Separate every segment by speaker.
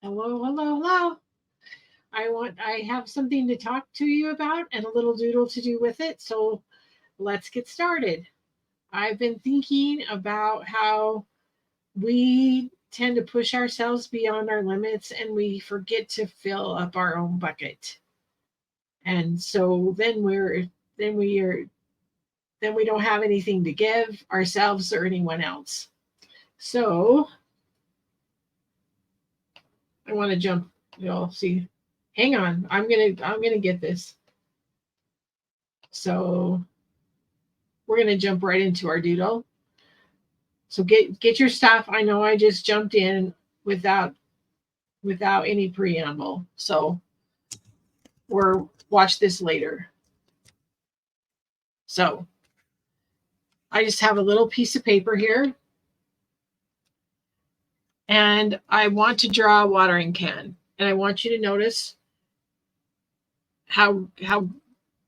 Speaker 1: Hello, hello, hello. I have something to talk to you about and a little doodle to do with it. So let's get started. I've been thinking about how we tend to push ourselves beyond our limits and we forget to fill up our own bucket. And so then we are then we don't have anything to give ourselves or anyone else. So I want to jump, see. Hang on. I'm gonna get this. So we're gonna jump right into our doodle. So get your stuff. I know I just jumped in without without any preamble. So we're watch this later. So I just have a little piece of paper here and I want to draw a watering can. And I want you to notice how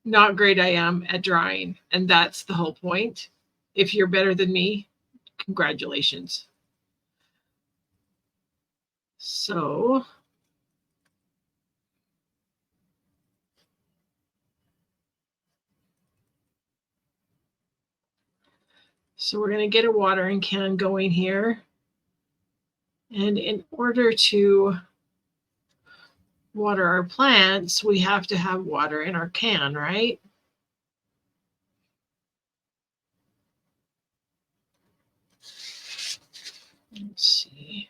Speaker 1: not great I am at drawing. And that's the whole point. If you're better than me, congratulations. So we're going to get a watering can going here. And in order to water our plants, we have to have water in our can, right? Let's see.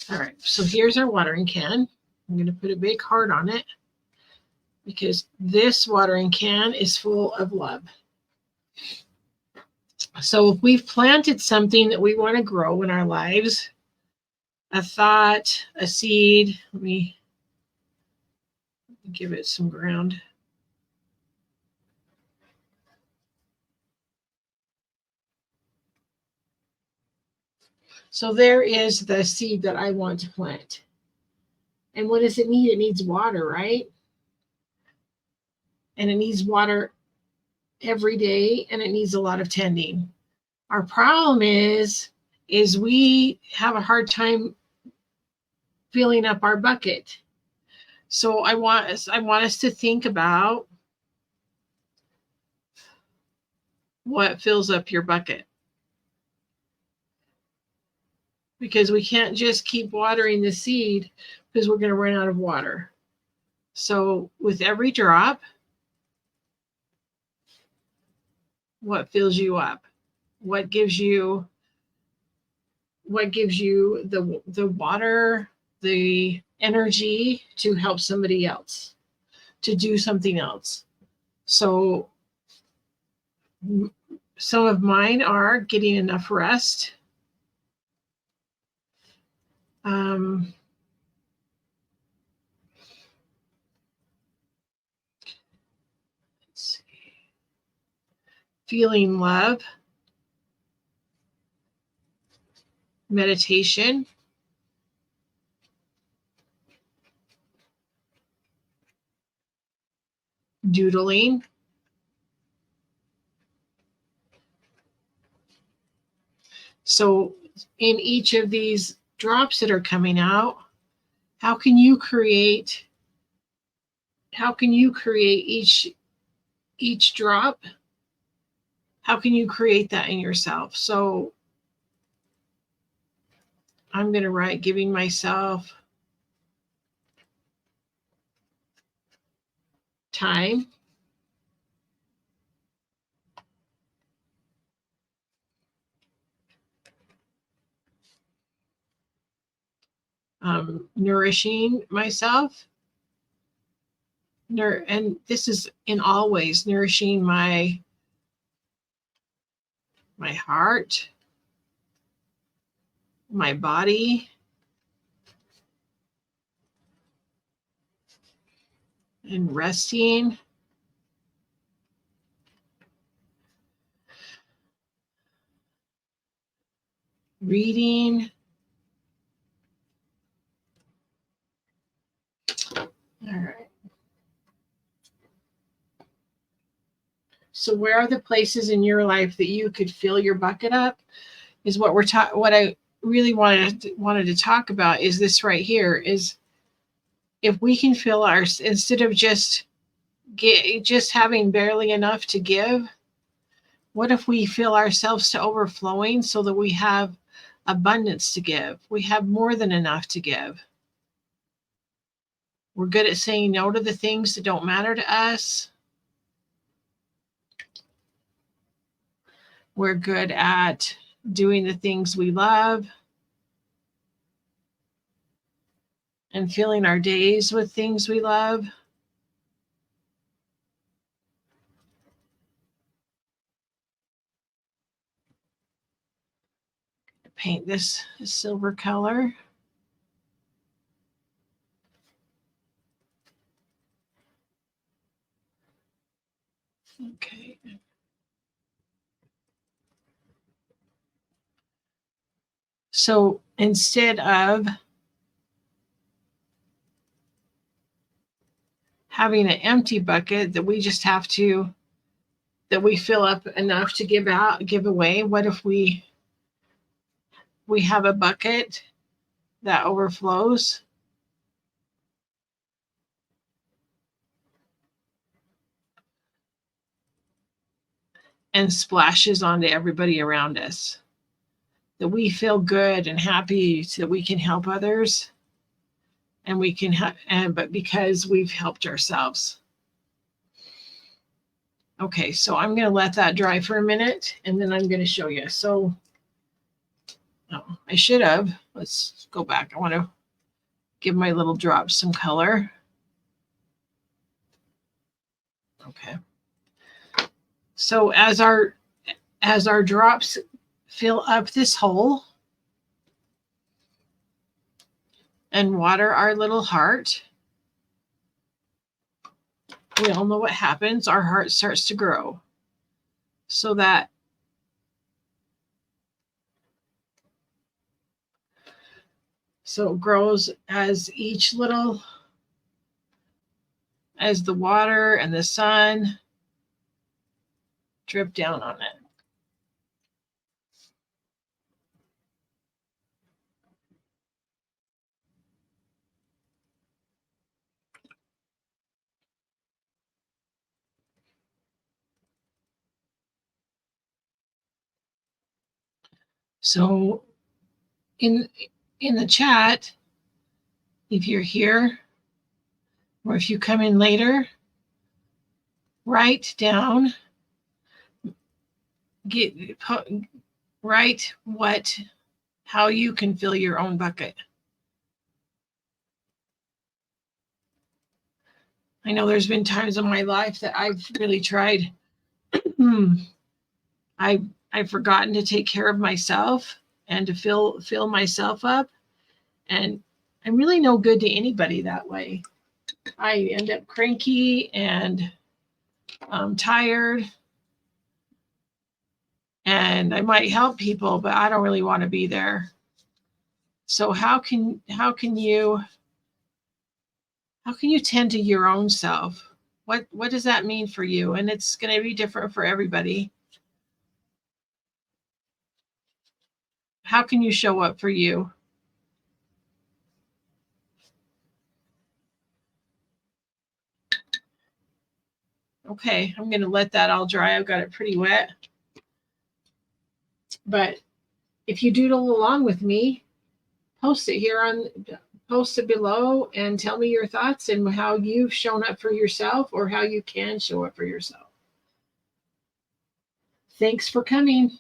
Speaker 1: All right, so here's our watering can. I'm going to put a big heart on it because this watering can is full of love. So if we've planted something that we want to grow in our lives, a thought, a seed, let me give it some ground. So there is the seed that I want to plant. And what does it need? It needs water, right? And it needs water every day and it needs a lot of tending. Our problem is we have a hard time filling up our bucket. So I want us to think about what fills up your bucket. Because we can't just keep watering the seed because we're going to run out of water. So with every drop, what fills you up? What gives you the water, the energy to help somebody else, to do something else? So some of mine are getting enough rest. Um, let's see. Feeling love, meditation, doodling, so in each of these drops that are coming out, how can you create each drop? How can you create that in yourself? So I'm going to write giving myself time, nourishing myself, and this is in all ways, nourishing my heart, my body, and resting, reading. All right. So where are the places in your life that you could fill your bucket up? Is what what I really wanted to talk about is this right here, is if we can fill our, instead of just having barely enough to give, what if we fill ourselves to overflowing so that we have abundance to give? We have more than enough to give. We're good at saying no to the things that don't matter to us. We're good at doing the things we love and filling our days with things we love. Paint this a silver color. Okay. So instead of having an empty bucket that we just have to, that we fill up enough to give away, what if we have a bucket that overflows and splashes onto everybody around us? That we feel good and happy so that we can help others, and we can but because we've helped ourselves. Okay, so I'm going to let that dry for a minute and then I'm going to show you. So I should have, let's go back. I want to give my little drops some color. Okay. So as our drops fill up this hole and water our little heart, we all know what happens. Our heart starts to grow. So it grows as as the water and the sun drip down on it. So in the chat, if you're here or if you come in later, write down, write how you can fill your own bucket. I know there's been times in my life that I've really tried. I've forgotten to take care of myself and to fill myself up, and I'm really no good to anybody that way. I end up cranky and tired, and I might help people, but I don't really want to be there. So how can you tend to your own self? What does that mean for you? And it's going to be different for everybody. How can you show up for you? Okay, I'm going to let that all dry. I've got it pretty wet. But if you doodle along with me, post it below and tell me your thoughts and how you've shown up for yourself or how you can show up for yourself. Thanks for coming.